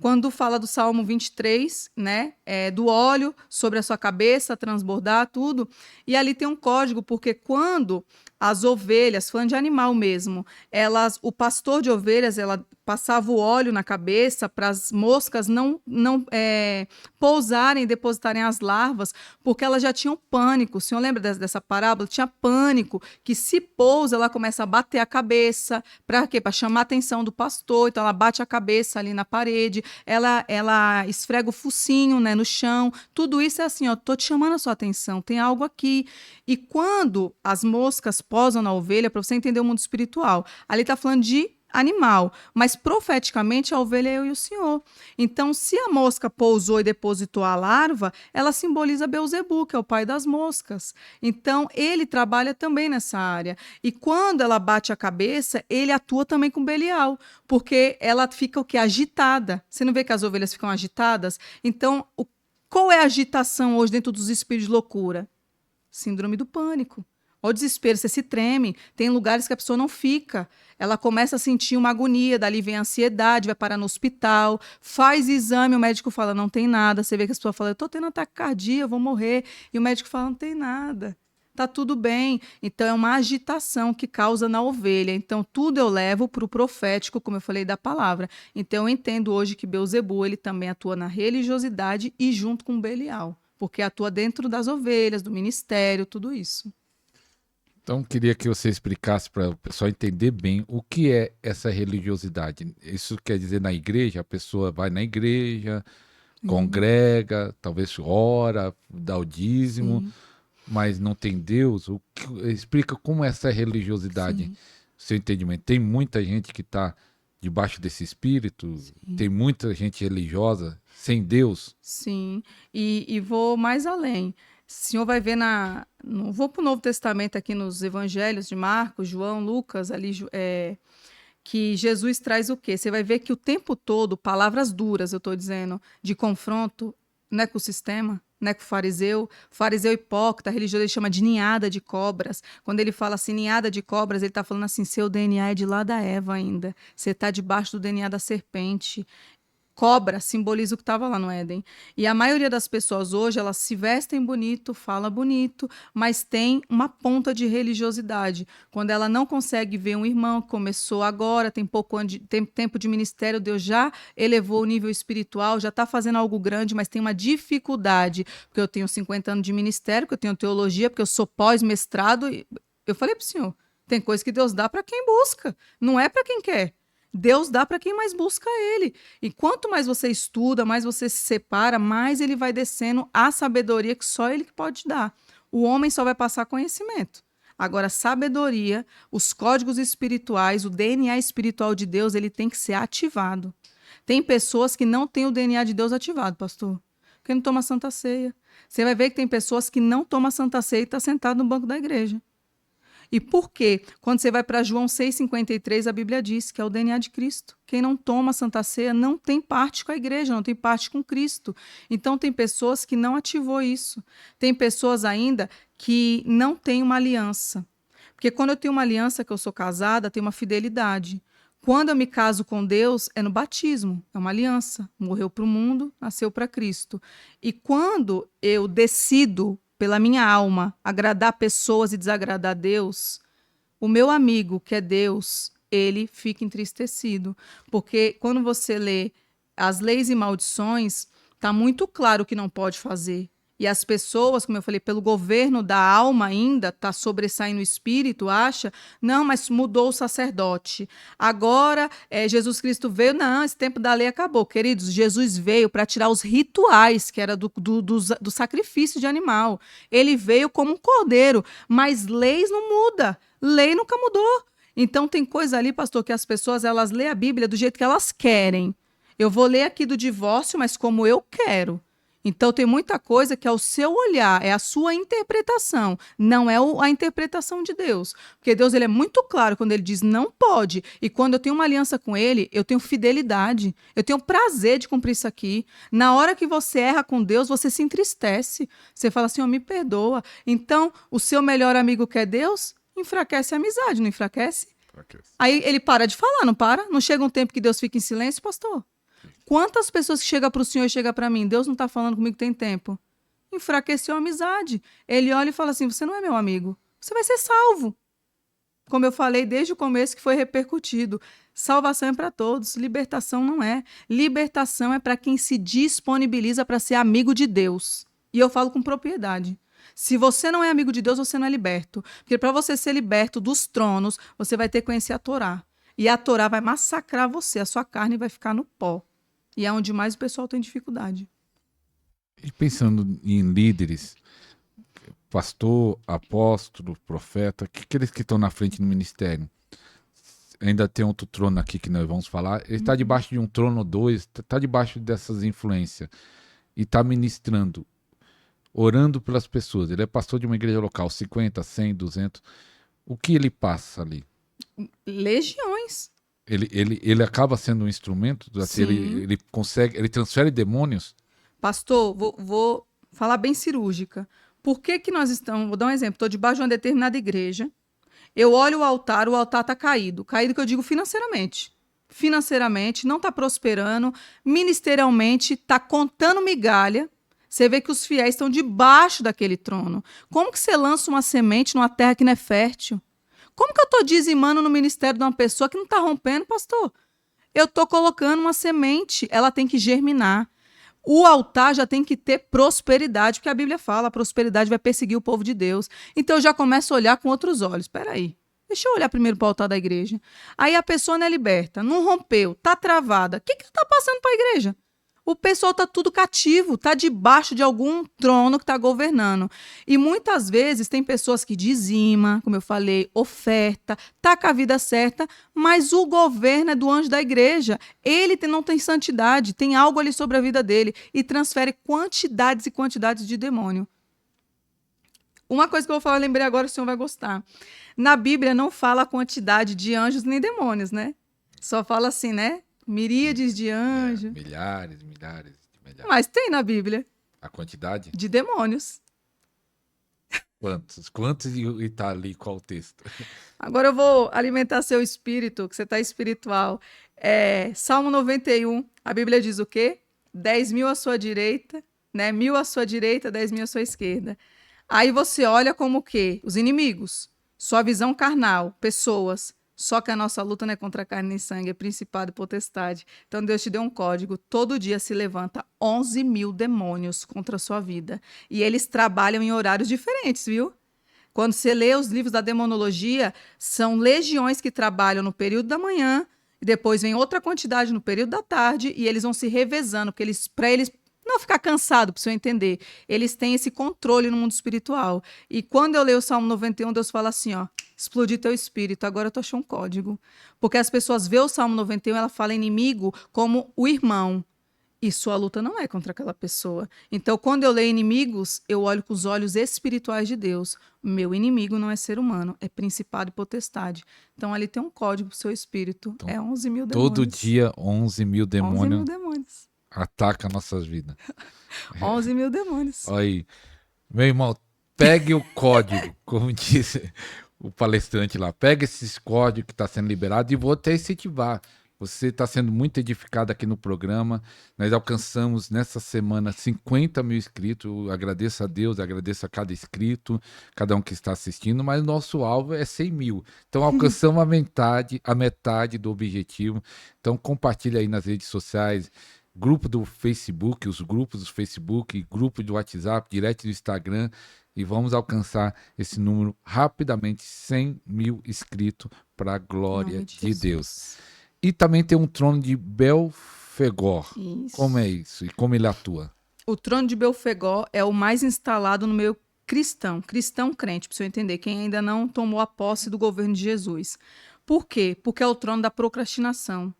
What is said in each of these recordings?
quando fala do Salmo 23, né, do óleo sobre a sua cabeça, transbordar tudo, e ali tem um código, porque quando as ovelhas, falando de animal mesmo, o pastor de ovelhas, ela passava o óleo na cabeça para as moscas não pousarem e depositarem as larvas, porque elas já tinham pânico. O senhor lembra dessa parábola? Tinha pânico, que se pousa, ela começa a bater a cabeça, para quê? Para chamar a atenção do pastor, então ela bate a cabeça ali na parede, ela esfrega o focinho, né, no chão, tudo isso é assim, ó, tô te chamando a sua atenção, tem algo aqui. E quando as moscas posam na ovelha, para você entender o mundo espiritual, ali está falando de animal, mas profeticamente a ovelha é eu e o Senhor. Então, se a mosca pousou e depositou a larva, ela simboliza Beelzebu, que é o pai das moscas. Então, ele trabalha também nessa área. E quando ela bate a cabeça, ele atua também com Belial, porque ela fica o quê? Agitada. Você não vê que as ovelhas ficam agitadas? Então, qual é a agitação hoje dentro dos espíritos de loucura? Síndrome do pânico. Olha o desespero, você se treme. Tem lugares que a pessoa não fica. Ela começa a sentir uma agonia, dali vem a ansiedade, vai parar no hospital, faz exame, o médico fala, não tem nada. Você vê que a pessoa fala, eu estou tendo ataque cardíaco, eu vou morrer. E o médico fala, não tem nada. Tá tudo bem. Então, é uma agitação que causa na ovelha. Então, tudo eu levo para o profético, como eu falei da palavra. Então, eu entendo hoje que Beelzebu, ele também atua na religiosidade e junto com Belial, porque atua dentro das ovelhas, do ministério, tudo isso. Então, queria que você explicasse para o pessoal entender bem o que é essa religiosidade. Isso quer dizer, na igreja, a pessoa vai na igreja, congrega, talvez ora, dá o dízimo, mas não tem Deus. Explica como é essa religiosidade, seu entendimento. Tem muita gente que está debaixo desse espírito, tem muita gente religiosa sem Deus. Sim, e vou mais além. O senhor vai ver vou para o Novo Testamento aqui nos evangelhos de Marcos, João, Lucas, ali, que Jesus traz o quê? Você vai ver que o tempo todo, palavras duras, eu estou dizendo, de confronto, não é com o sistema, não é com o fariseu hipócrita, religioso, ele chama de ninhada de cobras. Quando ele fala assim, ninhada de cobras, ele está falando assim, seu DNA é de lá da Eva ainda, você está debaixo do DNA da serpente. Cobra simboliza o que estava lá no Éden. E a maioria das pessoas hoje, elas se vestem bonito, fala bonito, mas tem uma ponta de religiosidade. Quando ela não consegue ver um irmão que começou agora, tem tempo de ministério, Deus já elevou o nível espiritual, já está fazendo algo grande, mas tem uma dificuldade, porque eu tenho 50 anos de ministério, porque eu tenho teologia, porque eu sou pós-mestrado. Eu falei para o senhor, tem coisa que Deus dá para quem busca, não é para quem quer. Deus dá para quem mais busca ele. E quanto mais você estuda, mais você se separa, mais ele vai descendo a sabedoria que só ele pode dar. O homem só vai passar conhecimento. Agora, sabedoria, os códigos espirituais, o DNA espiritual de Deus, ele tem que ser ativado. Tem pessoas que não têm o DNA de Deus ativado, pastor, porque não toma Santa Ceia. Você vai ver que tem pessoas que não tomam Santa Ceia e estão sentadas no banco da igreja. E por quê? Quando você vai para João 6,53, a Bíblia diz que é o DNA de Cristo. Quem não toma a Santa Ceia não tem parte com a igreja, não tem parte com Cristo. Então, tem pessoas que não ativou isso. Tem pessoas ainda que não têm uma aliança. Porque quando eu tenho uma aliança, que eu sou casada, tem uma fidelidade. Quando eu me caso com Deus, é no batismo, é uma aliança. Morreu para o mundo, nasceu para Cristo. E quando eu decido pela minha alma, agradar pessoas e desagradar Deus, o meu amigo, que é Deus, ele fica entristecido. Porque quando você lê as leis e maldições, está muito claro o que não pode fazer. E as pessoas, como eu falei, pelo governo da alma ainda, está sobressaindo o espírito, acha, não, mas mudou o sacerdote. Agora, Jesus Cristo veio, não, esse tempo da lei acabou. Queridos, Jesus veio para tirar os rituais, que era do sacrifício de animal. Ele veio como um cordeiro, mas leis não muda. Lei nunca mudou. Então, tem coisa ali, pastor, que as pessoas, elas lêem a Bíblia do jeito que elas querem. Eu vou ler aqui do divórcio, mas como eu quero. Então, tem muita coisa que é o seu olhar, é a sua interpretação, não é a interpretação de Deus. Porque Deus, ele é muito claro quando ele diz não pode. E quando eu tenho uma aliança com ele, eu tenho fidelidade. Eu tenho prazer de cumprir isso aqui. Na hora que você erra com Deus, você se entristece. Você fala assim, me perdoa. Então, o seu melhor amigo que é Deus, enfraquece a amizade, não enfraquece? Aí ele para de falar, não para? Não chega um tempo que Deus fica em silêncio, pastor? Quantas pessoas que chegam para o Senhor e chegam para mim, Deus não está falando comigo tem tempo? Enfraqueceu a amizade. Ele olha e fala assim, você não é meu amigo, você vai ser salvo. Como eu falei desde o começo que foi repercutido, salvação é para todos, libertação não é. Libertação é para quem se disponibiliza para ser amigo de Deus. E eu falo com propriedade. Se você não é amigo de Deus, você não é liberto. Porque para você ser liberto dos tronos, você vai ter que conhecer a Torá. E a Torá vai massacrar você, a sua carne vai ficar no pó. E é onde mais o pessoal tem dificuldade. E pensando em líderes, pastor, apóstolo, profeta, aqueles que estão na frente no ministério, ainda tem outro trono aqui que nós vamos falar, ele está debaixo de um trono ou dois, está debaixo dessas influências e está ministrando, orando pelas pessoas. Ele é pastor de uma igreja local, 50, 100, 200. O que ele passa ali? Legiões. Ele acaba sendo um instrumento, assim, ele consegue, ele transfere demônios? Pastor, vou falar bem cirúrgica. Por que que nós estamos... Vou dar um exemplo. Estou debaixo de uma determinada igreja. Eu olho o altar está caído. Caído que eu digo financeiramente. Financeiramente, não está prosperando. Ministerialmente, está contando migalha. Você vê que os fiéis estão debaixo daquele trono. Como que você lança uma semente numa terra que não é fértil? Como que eu estou dizimando no ministério de uma pessoa que não está rompendo, pastor? Eu estou colocando uma semente, ela tem que germinar. O altar já tem que ter prosperidade, porque a Bíblia fala, a prosperidade vai perseguir o povo de Deus. Então eu já começo a olhar com outros olhos. Espera aí, deixa eu olhar primeiro para o altar da igreja. Aí a pessoa não é liberta, não rompeu, está travada. O que está passando para a igreja? O pessoal está tudo cativo, está debaixo de algum trono que está governando. E muitas vezes tem pessoas que dizima, como eu falei, oferta, está com a vida certa, mas o governo é do anjo da igreja. Ele não tem santidade, tem algo ali sobre a vida dele e transfere quantidades e quantidades de demônio. Uma coisa que eu vou falar, lembrei agora, o senhor vai gostar. Na Bíblia não fala a quantidade de anjos nem demônios, né? Só fala assim, né? Miríades de anjos. Milhares. Mas tem na Bíblia. A quantidade? De demônios. Quantos e tá ali qual o texto? Agora eu vou alimentar seu espírito, que você está espiritual. Salmo 91, a Bíblia diz o quê? 10.000 à sua direita, né? 1.000 à sua direita, 10.000 à sua esquerda. Aí você olha como o quê? Os inimigos. Sua visão carnal, pessoas. Só que a nossa luta não é contra carne nem sangue, é principado e potestade. Então Deus te deu um código. Todo dia se levanta 11.000 demônios contra a sua vida. E eles trabalham em horários diferentes, viu? Quando você lê os livros da demonologia, são legiões que trabalham no período da manhã, e depois vem outra quantidade no período da tarde, e eles vão se revezando, porque para eles não ficar cansado, para você entender, eles têm esse controle no mundo espiritual. E quando eu leio o Salmo 91, Deus fala assim, ó, explodir teu espírito, agora eu tô achando um código. Porque as pessoas veem o Salmo 91, ela fala inimigo como o irmão. E sua luta não é contra aquela pessoa. Então, quando eu leio inimigos, eu olho com os olhos espirituais de Deus. Meu inimigo não é ser humano, é principado e potestade. Então, ali tem um código pro seu espírito. Então, 11.000 demônios. Todo dia 11.000 demônios. 11.000 demônios. Ataca nossas vidas. 11.000 demônios. Olha aí. Meu irmão, pegue o código, como disse o palestrante lá. Pega esses códigos que está sendo liberado e vou até incentivar. Você está sendo muito edificado aqui no programa. Nós alcançamos nessa semana 50.000 inscritos. Eu agradeço a Deus, agradeço a cada inscrito, cada um que está assistindo, mas o nosso alvo é 100.000. Então alcançamos a metade do objetivo. Então compartilha aí nas redes sociais, grupo do Facebook, os grupos do Facebook, grupo do WhatsApp, direct do Instagram, e vamos alcançar esse número rapidamente, 100.000 inscritos para a glória de Deus. E também tem um trono de Belfegor. Isso. Como é isso? E como ele atua? O trono de Belfegor é o mais instalado no meio cristão crente, para você entender, quem ainda não tomou a posse do governo de Jesus. Por quê? Porque é o trono da procrastinação.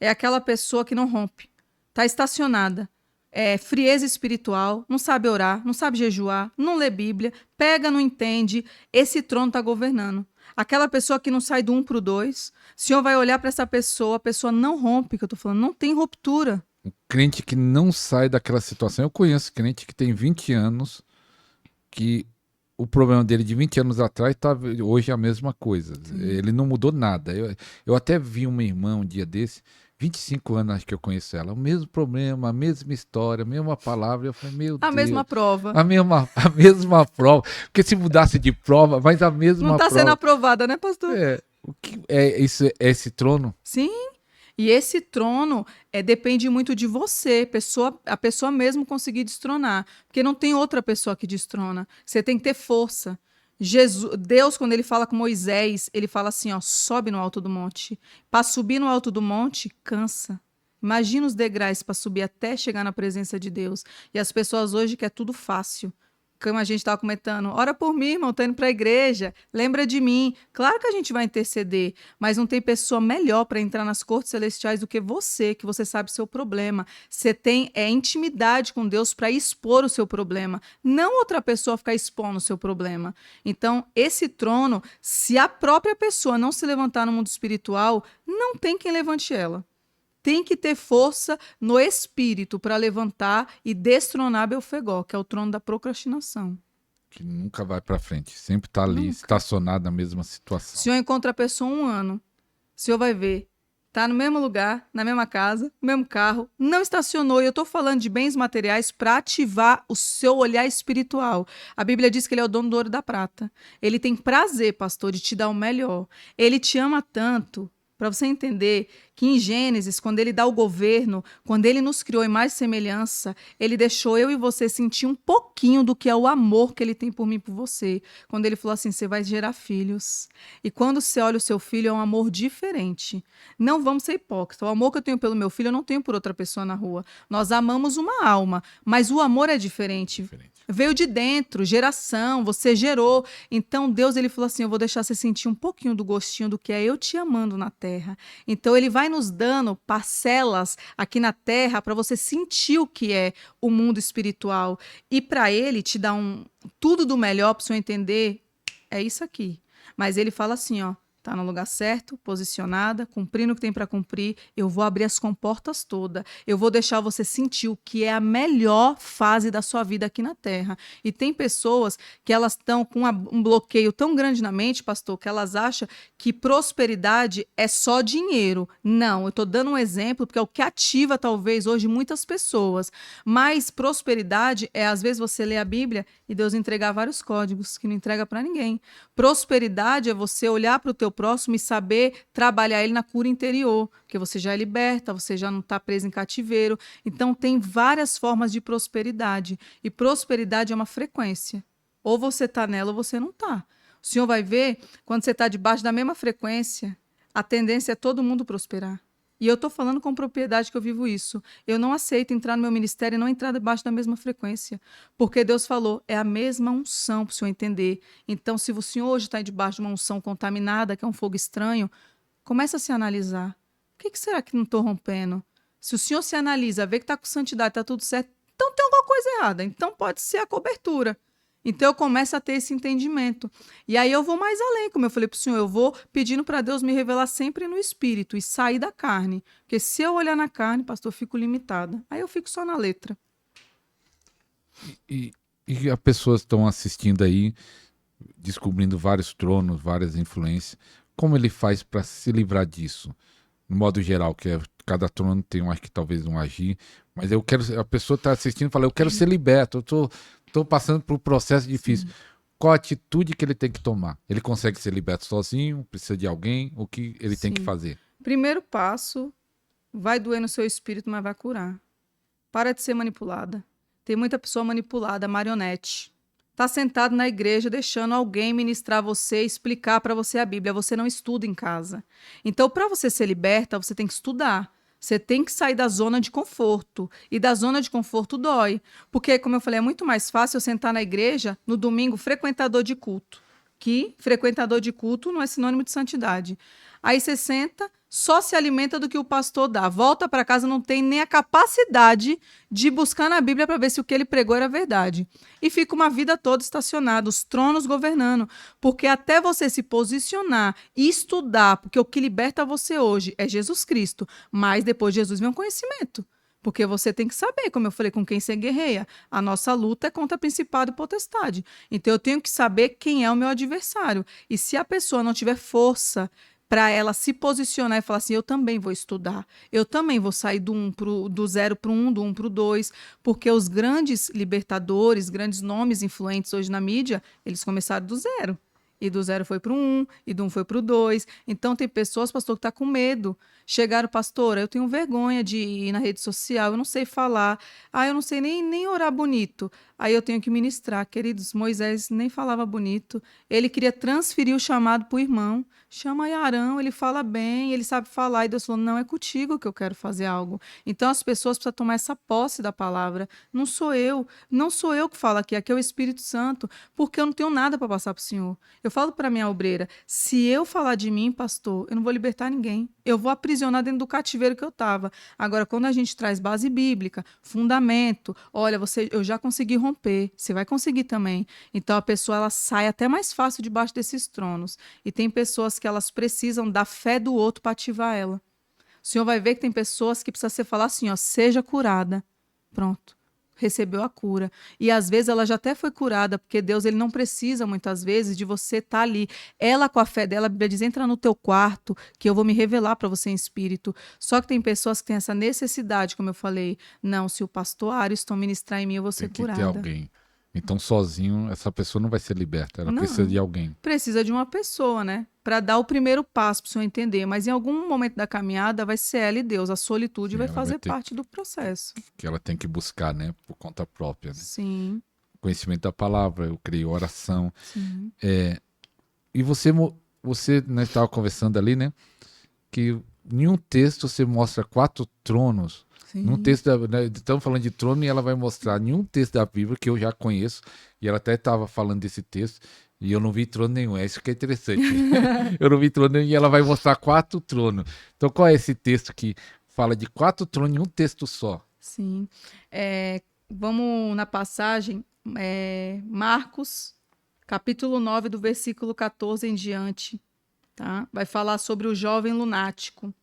É aquela pessoa que não rompe, está estacionada, é frieza espiritual, não sabe orar, não sabe jejuar, não lê Bíblia, pega, não entende. Esse trono está governando. Aquela pessoa que não sai do 1 para o 2, o Senhor vai olhar para essa pessoa, a pessoa não rompe, que eu estou falando, não tem ruptura. Um crente que não sai daquela situação. Eu conheço crente que tem 20 anos, que o problema dele de 20 anos atrás está hoje a mesma coisa. Ele não mudou nada. Eu até vi uma irmã um dia desse, 25 anos acho que eu conheço ela. O mesmo problema, a mesma história, a mesma palavra. Eu falei, meu A Deus. mesma prova. A mesma prova. Porque se mudasse de prova, mas a Não mesma está sendo prova. aprovada, né, pastor? O que é esse trono? Sim. E esse trono depende muito de você, a pessoa mesmo conseguir destronar. Porque não tem outra pessoa que destrona. Você tem que ter força. Deus, quando ele fala com Moisés, ele fala assim, ó, sobe no alto do monte. Para subir no alto do monte, cansa. Imagina os degraus para subir até chegar na presença de Deus. E as pessoas hoje querem tudo fácil. Como a gente estava comentando, ora por mim, irmão, tô indo para a igreja, lembra de mim. Claro que a gente vai interceder, mas não tem pessoa melhor para entrar nas cortes celestiais do que você sabe seu problema. Você tem intimidade com Deus para expor o seu problema, não outra pessoa ficar expondo o seu problema. Então, esse trono, se a própria pessoa não se levantar no mundo espiritual, não tem quem levante ela. Tem que ter força no espírito para levantar e destronar Belfegor, que é o trono da procrastinação. Que nunca vai para frente. Sempre está ali, Nunca. estacionado na mesma O situação. senhor encontra a pessoa 1 ano, o senhor vai ver, está no mesmo lugar, na mesma casa, no mesmo carro, não estacionou. E eu estou falando de bens materiais para ativar o seu olhar espiritual. A Bíblia diz que ele é o dono do ouro e da prata. Ele tem prazer, pastor, de te dar o melhor. Ele te ama tanto. Para você entender que em Gênesis, quando ele dá o governo, quando ele nos criou em mais semelhança, ele deixou eu e você sentir um pouquinho do que é o amor que ele tem por mim e por você. Quando ele falou assim, você vai gerar filhos. E quando você olha o seu filho, é um amor diferente. Não vamos ser hipócritas. O amor que eu tenho pelo meu filho, eu não tenho por outra pessoa na rua. Nós amamos uma alma, mas o amor é diferente. Veio de dentro, geração, você gerou. Então Deus, ele falou assim, eu vou deixar você sentir um pouquinho do gostinho do que é eu te amando na terra. Então ele vai nos dando parcelas aqui na terra para você sentir o que é o mundo espiritual. E para ele te dar tudo do melhor para você entender, é isso aqui. Mas ele fala assim, ó, tá no lugar certo, posicionada, cumprindo o que tem para cumprir, eu vou abrir as comportas todas, eu vou deixar você sentir o que é a melhor fase da sua vida aqui na Terra. E tem pessoas que elas estão com um bloqueio tão grande na mente, pastor, que elas acham que prosperidade é só dinheiro. Não, eu estou dando um exemplo, porque é o que ativa talvez hoje muitas pessoas. Mas prosperidade é, às vezes, você ler a Bíblia e Deus entregar vários códigos que não entrega para ninguém. Prosperidade é você olhar para o teu próximo e saber trabalhar ele na cura interior, porque você já é liberta, você já não está preso em cativeiro. Então, tem várias formas de prosperidade. E prosperidade é uma frequência. Ou você está nela ou você não está. O senhor vai ver, quando você está debaixo da mesma frequência, a tendência é todo mundo prosperar. E eu estou falando com propriedade que eu vivo isso. Eu não aceito entrar no meu ministério e não entrar debaixo da mesma frequência. Porque Deus falou, é a mesma unção para o senhor entender. Então, se o senhor hoje está debaixo de uma unção contaminada, que é um fogo estranho, começa a se analisar. O que será que não estou rompendo? Se o senhor se analisa, vê que está com santidade, está tudo certo, então tem alguma coisa errada. Então pode ser a cobertura. Então eu começo a ter esse entendimento. E aí eu vou mais além, como eu falei para o senhor, eu vou pedindo para Deus me revelar sempre no espírito e sair da carne. Porque se eu olhar na carne, pastor, eu fico limitada. Aí eu fico só na letra. E as pessoas estão assistindo aí, descobrindo vários tronos, várias influências. Como ele faz para se livrar disso? No modo geral, que cada trono tem, acho que talvez um agir, mas eu quero, a pessoa está assistindo e fala, eu quero ser liberto, eu estou passando por um processo difícil. Sim. Qual a atitude que ele tem que tomar? Ele consegue ser liberto sozinho? Precisa de alguém? O que ele tem que fazer? Primeiro passo, vai doer no seu espírito, mas vai curar. Para de ser manipulada. Tem muita pessoa manipulada, marionete. Está sentado na igreja deixando alguém ministrar você, explicar para você a Bíblia. Você não estuda em casa. Então, para você ser liberta, você tem que estudar. Você tem que sair da zona de conforto. E da zona de conforto dói. Porque, como eu falei, é muito mais fácil eu sentar na igreja no domingo, frequentador de culto. Que frequentador de culto não é sinônimo de santidade. Aí você senta, só se alimenta do que o pastor dá. Volta para casa, não tem nem a capacidade de buscar na Bíblia para ver se o que ele pregou era verdade. E fica uma vida toda estacionada, os tronos governando. Porque até você se posicionar e estudar, porque o que liberta você hoje é Jesus Cristo. Mas depois de Jesus vem um conhecimento. Porque você tem que saber, como eu falei, com quem você guerreia. A nossa luta é contra principado e potestade. Então eu tenho que saber quem é o meu adversário. E se a pessoa não tiver força para ela se posicionar e falar assim, eu também vou estudar, eu também vou sair do 0 para o 1, do 1 para o 2, porque os grandes libertadores, grandes nomes influentes hoje na mídia, eles começaram do 0. E do 0 foi para o 1, e do 1 foi para o 2. Então, tem pessoas, pastor, que estão com medo. Chegaram, pastora, eu tenho vergonha de ir na rede social, eu não sei falar, eu não sei nem orar bonito. Aí eu tenho que ministrar. Queridos, Moisés nem falava bonito. Ele queria transferir o chamado para o irmão. Chama aí Arão, ele fala bem, ele sabe falar. E Deus falou, não, é contigo que eu quero fazer algo. Então, as pessoas precisam tomar essa posse da palavra. Não sou eu que falo aqui é o Espírito Santo, porque eu não tenho nada para passar para o Senhor. Eu falo para minha obreira, se eu falar de mim, pastor, eu não vou libertar ninguém. Eu vou aprisionar dentro do cativeiro que eu estava. Agora, quando a gente traz base bíblica, fundamento, olha, eu já consegui romper, você vai conseguir também. Então, a pessoa ela sai até mais fácil debaixo desses tronos. E tem pessoas que elas precisam da fé do outro para ativar ela. O Senhor vai ver que tem pessoas que precisam falar assim, ó, seja curada. Pronto. Recebeu a cura. E às vezes ela já até foi curada, porque Deus ele não precisa muitas vezes de você estar ali. Ela com a fé dela, a Bíblia diz, entra no teu quarto, que eu vou me revelar para você em espírito. Só que tem pessoas que têm essa necessidade, como eu falei, não, se o pastor Ariston ministrar em mim, eu vou ser Tem que curada. ter alguém. Então, sozinho, essa pessoa não vai ser liberta. Ela Não. precisa de alguém. Precisa de uma pessoa, né? Para dar o primeiro passo para o senhor entender. Mas em algum momento da caminhada vai ser ela e Deus. A solitude Sim, vai ela fazer vai ter parte do processo. que ela tem que buscar, né? Por conta própria. Né? Sim, Conhecimento da palavra, eu creio, oração. sim. E você nós estava conversando ali, né? Que em um texto você mostra 4 tronos. Sim. Num texto, né, estamos falando de trono e ela vai mostrar nenhum texto da Bíblia que eu já conheço, e ela até estava falando desse texto, e eu não vi trono nenhum, é isso que é interessante. Eu não vi trono nenhum, e ela vai mostrar 4 tronos. Então qual é esse texto que fala de 4 tronos em um texto só? Sim. Vamos na passagem, Marcos, capítulo 9, do versículo 14 em diante. Tá? Vai falar sobre o jovem lunático.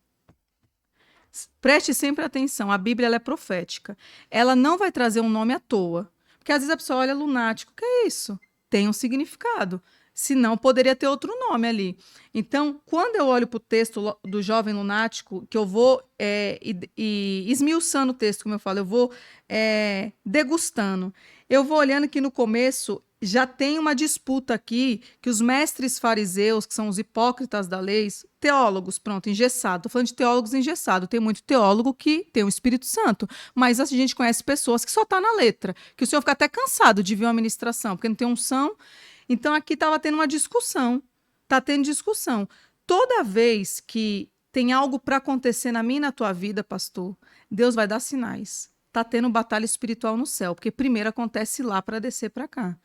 Preste sempre atenção, a Bíblia ela é profética. Ela não vai trazer um nome à toa. Porque às vezes a pessoa olha lunático, o que é isso? Tem um significado. Senão, poderia ter outro nome ali. Então, quando eu olho para o texto do jovem lunático, que eu vou esmiuçando o texto, como eu falo, eu vou degustando. Eu vou olhando que no começo já tem uma disputa aqui que os mestres fariseus, que são os hipócritas da lei, teólogos, pronto, engessado. Estou falando de teólogos engessados. Tem muito teólogo que tem o Espírito Santo, mas a gente conhece pessoas que só tá na letra, que o senhor fica até cansado de ver uma ministração, porque não tem unção. Então, aqui estava tendo uma discussão. Está tendo discussão. Toda vez que tem algo para acontecer na minha e na tua vida, pastor, Deus vai dar sinais. Está tendo batalha espiritual no céu, porque primeiro acontece lá para descer para cá.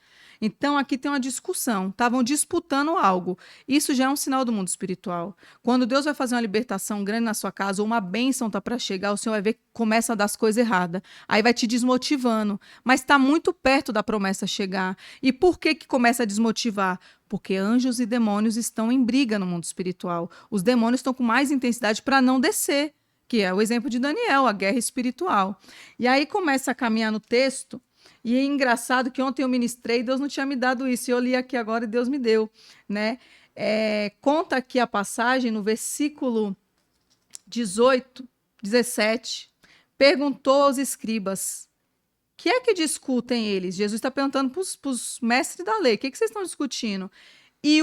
Então, aqui tem uma discussão. Estavam disputando algo. Isso já é um sinal do mundo espiritual. Quando Deus vai fazer uma libertação grande na sua casa, ou uma bênção está para chegar, o Senhor vai ver que começa a dar as coisas erradas. Aí vai te desmotivando. Mas está muito perto da promessa chegar. E por que começa a desmotivar? Porque anjos e demônios estão em briga no mundo espiritual. Os demônios estão com mais intensidade para não descer, que é o exemplo de Daniel, a guerra espiritual. E aí começa a caminhar no texto. E é engraçado que ontem eu ministrei e Deus não tinha me dado isso. E eu li aqui agora e Deus me deu. Né? Conta aqui a passagem no versículo 18, 17. Perguntou aos escribas, que é que discutem eles? Jesus está perguntando para os mestres da lei, o que vocês estão discutindo? E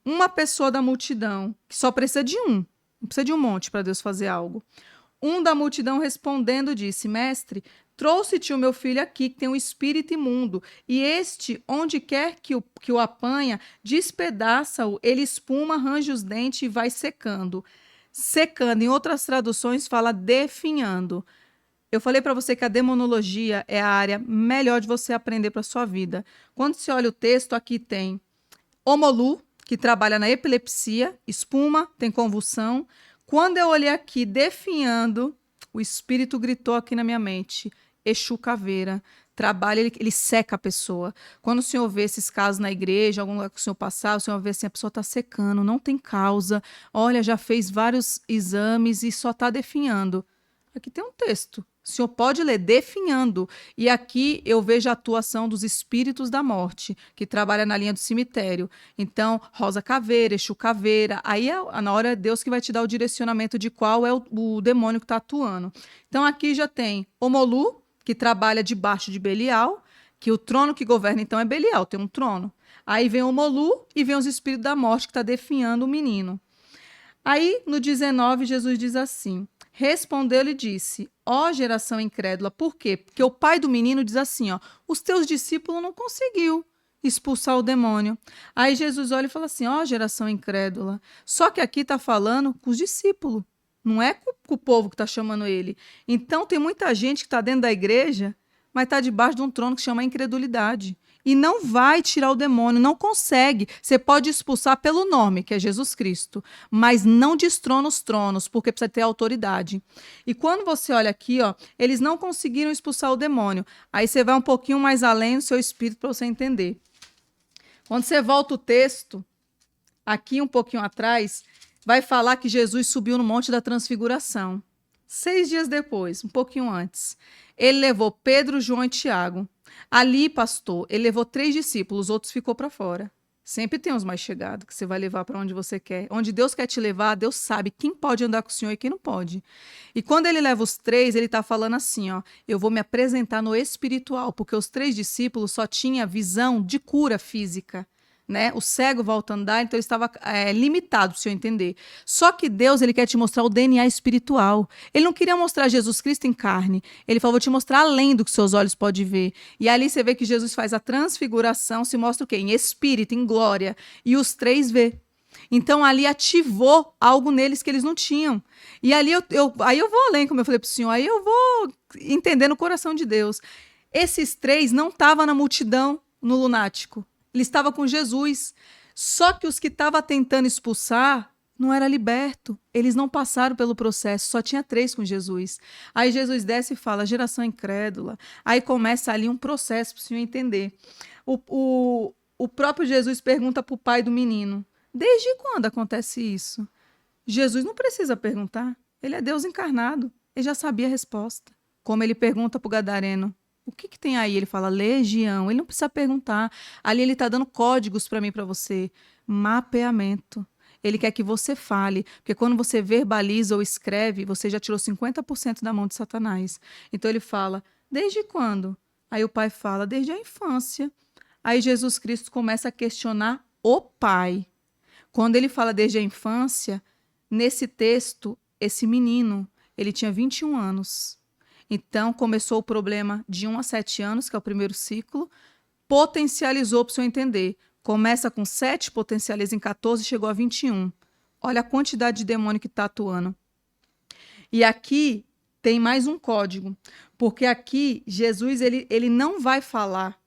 uma pessoa da multidão, que só precisa de não precisa de um monte para Deus fazer algo. Um da multidão respondendo disse, mestre, trouxe-te o meu filho aqui, que tem um espírito imundo, e este, onde quer que o apanha, despedaça-o, ele espuma, arranja os dentes e vai secando. Secando, em outras traduções, fala definhando. Eu falei para você que a demonologia é a área melhor de você aprender para a sua vida. Quando você olha o texto, aqui tem Omolu, que trabalha na epilepsia, espuma, tem convulsão. Quando eu olhei aqui, definhando, o espírito gritou aqui na minha mente, Exu Caveira, trabalha, ele seca a pessoa. Quando o senhor vê esses casos na igreja, algum lugar que o senhor passar, o senhor vê assim, a pessoa está secando, não tem causa, olha, já fez vários exames e só está definhando. Aqui tem um texto O senhor pode ler definhando. E aqui eu vejo a atuação dos espíritos da morte, que trabalham na linha do cemitério. Então, Rosa Caveira, Exu Caveira. Aí, na hora, é Deus que vai te dar o direcionamento de qual é o demônio que está atuando. Então, aqui já tem Omolu, que trabalha debaixo de Belial, que o trono que governa, então, é Belial, tem um trono. Aí vem Omolu e vem os espíritos da morte, que está definhando o menino. Aí, no 19, Jesus diz assim... Respondeu-lhe e disse, ó geração incrédula, por quê? Porque o pai do menino diz assim, ó, os teus discípulos não conseguiu expulsar o demônio. Aí Jesus olha e fala assim, ó geração incrédula, só que aqui está falando com os discípulos, não é com o povo que está chamando ele. Então tem muita gente que está dentro da igreja, mas está debaixo de um trono que chama incredulidade. E não vai tirar o demônio, não consegue. Você pode expulsar pelo nome, que é Jesus Cristo, mas não destrona os tronos, porque precisa ter autoridade. E quando você olha aqui, ó, eles não conseguiram expulsar o demônio. Aí você vai um pouquinho mais além do seu espírito para você entender. Quando você volta o texto, aqui um pouquinho atrás, vai falar que Jesus subiu no Monte da Transfiguração. 6 dias depois, um pouquinho antes, ele levou Pedro, João e Tiago. Ali, pastor, ele levou 3 discípulos, os outros ficou para fora. Sempre tem os mais chegados que você vai levar para onde você quer. Onde Deus quer te levar, Deus sabe quem pode andar com o Senhor e quem não pode. E quando ele leva os 3, ele está falando assim, ó, eu vou me apresentar no espiritual, porque os 3 discípulos só tinham visão de cura física. Né? O cego volta a andar, então ele estava limitado, para o senhor entender. Só que Deus, ele quer te mostrar o DNA espiritual. Ele não queria mostrar Jesus Cristo em carne. Ele falou, vou te mostrar além do que seus olhos podem ver. E ali você vê que Jesus faz a transfiguração, se mostra o quê? Em espírito, em glória. E os 3 vê. Então ali ativou algo neles que eles não tinham. E ali aí eu vou além, como eu falei para o senhor, aí eu vou entender no coração de Deus. Esses 3 não estavam na multidão, no lunático. Ele estava com Jesus. Só que os que estavam tentando expulsar não era liberto. Eles não passaram pelo processo. Só tinha 3 com Jesus. Aí Jesus desce e fala, geração incrédula. Aí começa ali um processo para o senhor entender. O próprio Jesus pergunta para o pai do menino, desde quando acontece isso? Jesus não precisa perguntar. Ele é Deus encarnado. Ele já sabia a resposta. Como ele pergunta para o gadareno, o que tem aí? Ele fala, legião. Ele não precisa perguntar. Ali ele está dando códigos para mim e para você. Mapeamento. Ele quer que você fale. Porque quando você verbaliza ou escreve, você já tirou 50% da mão de Satanás. Então ele fala, desde quando? Aí o pai fala, desde a infância. Aí Jesus Cristo começa a questionar o pai. Quando ele fala desde a infância, nesse texto, esse menino, ele tinha 21 anos. Então, começou o problema de 1 a 7 anos, que é o primeiro ciclo, potencializou para o senhor entender. Começa com 7, potencializa em 14 e chegou a 21. Olha a quantidade de demônio que está atuando. E aqui tem mais um código, porque aqui Jesus ele não vai falar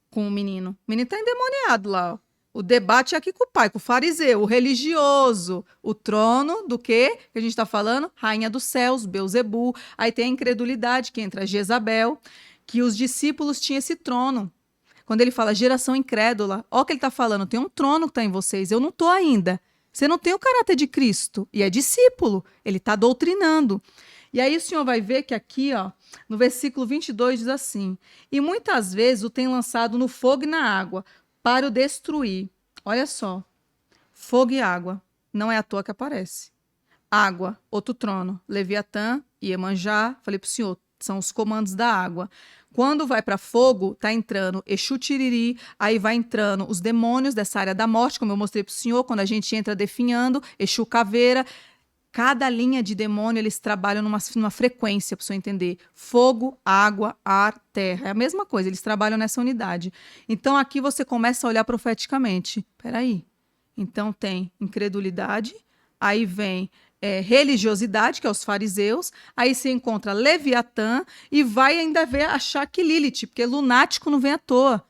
com o menino. O menino está endemoniado lá, ó. O debate é aqui com o pai, com o fariseu, o religioso, o trono do quê? Que a gente está falando? Rainha dos céus, Belzebu. Aí tem a incredulidade, que entra Jezabel, que os discípulos tinham esse trono. Quando ele fala geração incrédula, ó o que ele está falando, tem um trono que está em vocês, eu não estou ainda. Você não tem o caráter de Cristo, e é discípulo, ele está doutrinando. E aí o senhor vai ver que aqui, ó, no versículo 22 diz assim, e muitas vezes o tem lançado no fogo e na água, para o destruir. Olha só, fogo e água, não é à toa que aparece. Água, outro trono, Leviatã, Iemanjá, falei para o senhor, são os comandos da água. Quando vai para fogo, tá entrando Exu Tiriri, aí vai entrando os demônios dessa área da morte, como eu mostrei para o senhor, quando a gente entra definhando, Exu Caveira. Cada linha de demônio, eles trabalham numa frequência, para você entender. Fogo, água, ar, terra. É a mesma coisa, eles trabalham nessa unidade. Então, aqui você começa a olhar profeticamente. Peraí. Então, tem incredulidade, aí vem religiosidade, que é os fariseus, aí você encontra Leviatã e vai ainda ver, achar que Lilith, porque lunático não vem à toa.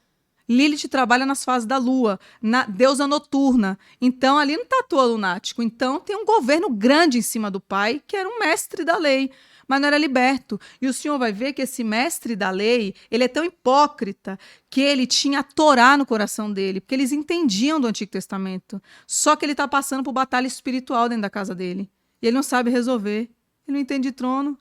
Lilith trabalha nas fases da lua, na deusa noturna. Então, ali não está à toa lunático. Então, tem um governo grande em cima do pai, que era um mestre da lei, mas não era liberto. E o senhor vai ver que esse mestre da lei, ele é tão hipócrita que ele tinha a Torá no coração dele, porque eles entendiam do Antigo Testamento. Só que ele está passando por batalha espiritual dentro da casa dele. E ele não sabe resolver. Ele não entende de trono.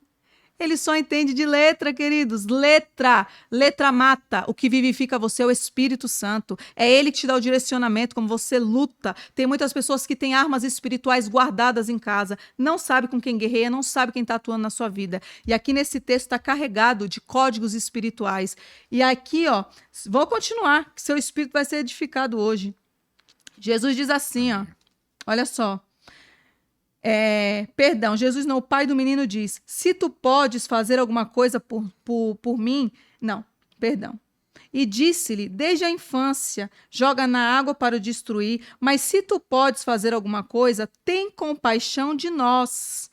Ele só entende de letra, queridos. Letra. Letra mata. O que vivifica você é o Espírito Santo. É ele que te dá o direcionamento, como você luta. Tem muitas pessoas que têm armas espirituais guardadas em casa. Não sabe com quem guerreia, não sabe quem está atuando na sua vida. E aqui nesse texto está carregado de códigos espirituais. E aqui, ó, vou continuar, que seu espírito vai ser edificado hoje. Jesus diz assim, ó. Olha só. Perdão, Jesus não, o pai do menino diz, se tu podes fazer alguma coisa por mim, não, perdão. E disse-lhe, desde a infância, joga na água para o destruir, mas se tu podes fazer alguma coisa, tem compaixão de nós.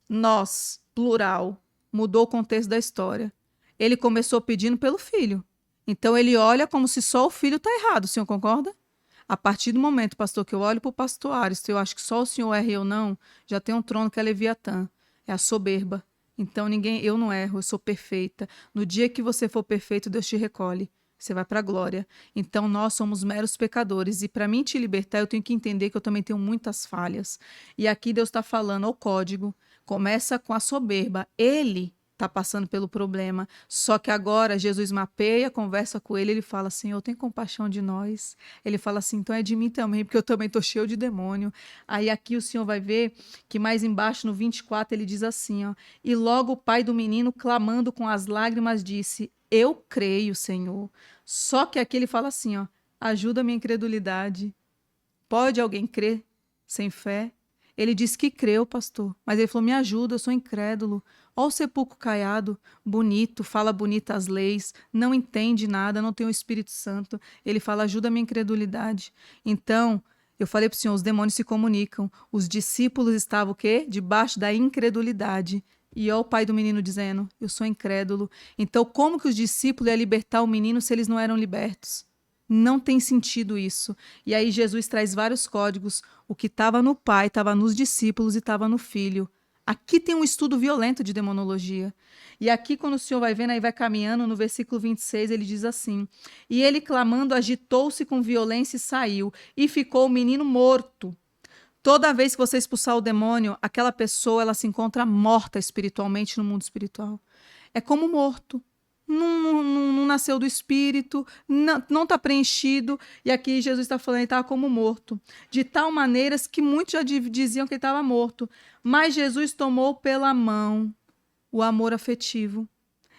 Nós, plural, mudou o contexto da história. Ele começou pedindo pelo filho. Então ele olha como se só o filho está errado, o senhor concorda? A partir do momento, pastor, que eu olho para o pastor Ares, eu acho que só o senhor erra e eu não, já tem um trono que é Leviatã, é a soberba. Então eu não erro, eu sou perfeita. No dia que você for perfeito, Deus te recolhe. Você vai para a glória. Então nós somos meros pecadores e para mim te libertar, eu tenho que entender que eu também tenho muitas falhas. E aqui Deus está falando, o código começa com a soberba. Ele está passando pelo problema. Só que agora Jesus mapeia, conversa com ele fala, Senhor, tem compaixão de nós. Ele fala assim, então é de mim também, porque eu também estou cheio de demônio. Aí aqui o Senhor vai ver que mais embaixo, no 24, ele diz assim, ó, e logo o pai do menino, clamando com as lágrimas, disse, eu creio, Senhor. Só que aqui ele fala assim, ó, ajuda a minha incredulidade. Pode alguém crer sem fé? Ele disse que creu, pastor, mas ele falou, me ajuda, eu sou incrédulo. Olha o sepulcro caiado, bonito, fala bonitas leis, não entende nada, não tem o Espírito Santo. Ele fala, ajuda a minha incredulidade. Então, eu falei para o Senhor, os demônios se comunicam. Os discípulos estavam o quê? Debaixo da incredulidade. E ó o pai do menino dizendo, eu sou incrédulo. Então, como que os discípulos iam libertar o menino se eles não eram libertos? Não tem sentido isso. E aí Jesus traz vários códigos. O que estava no pai, estava nos discípulos e estava no filho. Aqui tem um estudo violento de demonologia. E aqui, quando o Senhor vai vendo, aí vai caminhando, no versículo 26, ele diz assim, e ele, clamando, agitou-se com violência e saiu, e ficou o menino morto. Toda vez que você expulsar o demônio, aquela pessoa ela se encontra morta espiritualmente no mundo espiritual. É como morto. Não nasceu do espírito, não está preenchido. E aqui Jesus está falando, ele estava como morto. De tal maneira que muitos já diziam que ele estava morto. Mas Jesus tomou pela mão o amor afetivo.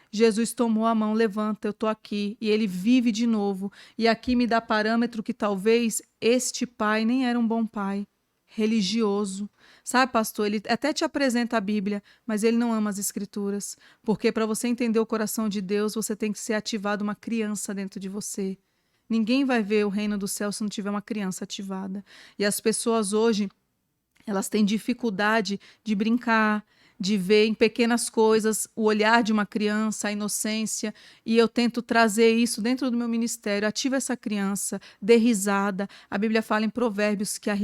Jesus tomou a mão, levanta, eu estou aqui. E ele vive de novo. E aqui me dá parâmetro que talvez este pai nem era um bom pai. Religioso. Sabe, pastor, ele até te apresenta a Bíblia, mas ele não ama as Escrituras. Porque para você entender o coração de Deus, você tem que ser ativado uma criança dentro de você. Ninguém vai ver o reino do céu se não tiver uma criança ativada. E as pessoas hoje, elas têm dificuldade de brincar, de ver em pequenas coisas o olhar de uma criança, a inocência, e eu tento trazer isso dentro do meu ministério. Ativa essa criança, dê risada. A Bíblia fala em Provérbios que a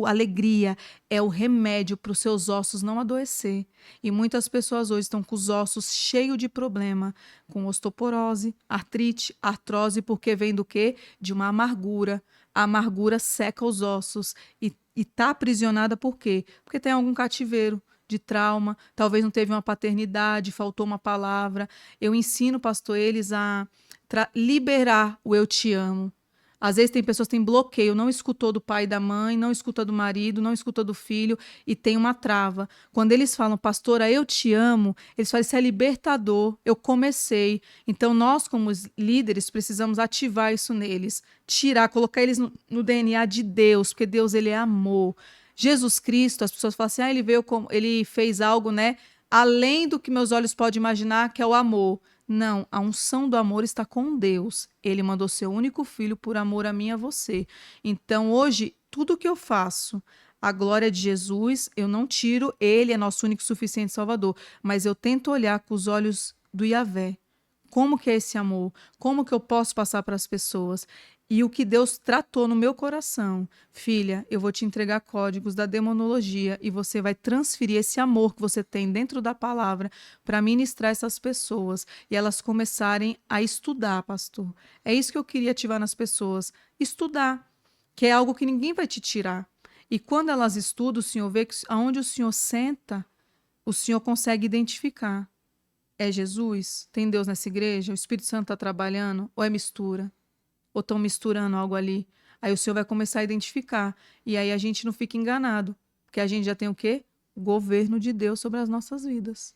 alegria é o remédio para os seus ossos não adoecer. E muitas pessoas hoje estão com os ossos cheios de problema, com osteoporose, artrite, artrose, porque vem do quê? De uma amargura. A amargura seca os ossos e está aprisionada por quê? Porque tem algum cativeiro de trauma, talvez não teve uma paternidade, faltou uma palavra. Eu ensino, pastor, eles a liberar o eu te amo. Às vezes tem pessoas que têm bloqueio, não escutou do pai e da mãe, não escuta do marido, não escuta do filho e tem uma trava. Quando eles falam, pastora, eu te amo, eles falam, isso é libertador, eu comecei. Então nós, como líderes, precisamos ativar isso neles, tirar, colocar eles no DNA de Deus, porque Deus, ele é amor. Jesus Cristo, as pessoas falam assim, ele fez algo, né, além do que meus olhos podem imaginar, que é o amor. Não, a unção do amor está com Deus. Ele mandou seu único filho por amor a mim e a você. Então, hoje, tudo que eu faço, a glória de Jesus, eu não tiro, ele é nosso único e suficiente Salvador, mas eu tento olhar com os olhos do Yahvé. Como que é esse amor? Como que eu posso passar para as pessoas? E o que Deus tratou no meu coração, filha, eu vou te entregar códigos da demonologia e você vai transferir esse amor que você tem dentro da palavra para ministrar essas pessoas e elas começarem a estudar, pastor. É isso que eu queria ativar nas pessoas, estudar, que é algo que ninguém vai te tirar. E quando elas estudam, o Senhor vê que aonde o Senhor senta, o senhor consegue identificar. É Jesus? Tem Deus nessa igreja? O Espírito Santo está trabalhando? Ou é mistura? Ou estão misturando algo ali? Aí o senhor vai começar a identificar. E aí a gente não fica enganado. Porque a gente já tem o quê? O governo de Deus sobre as nossas vidas.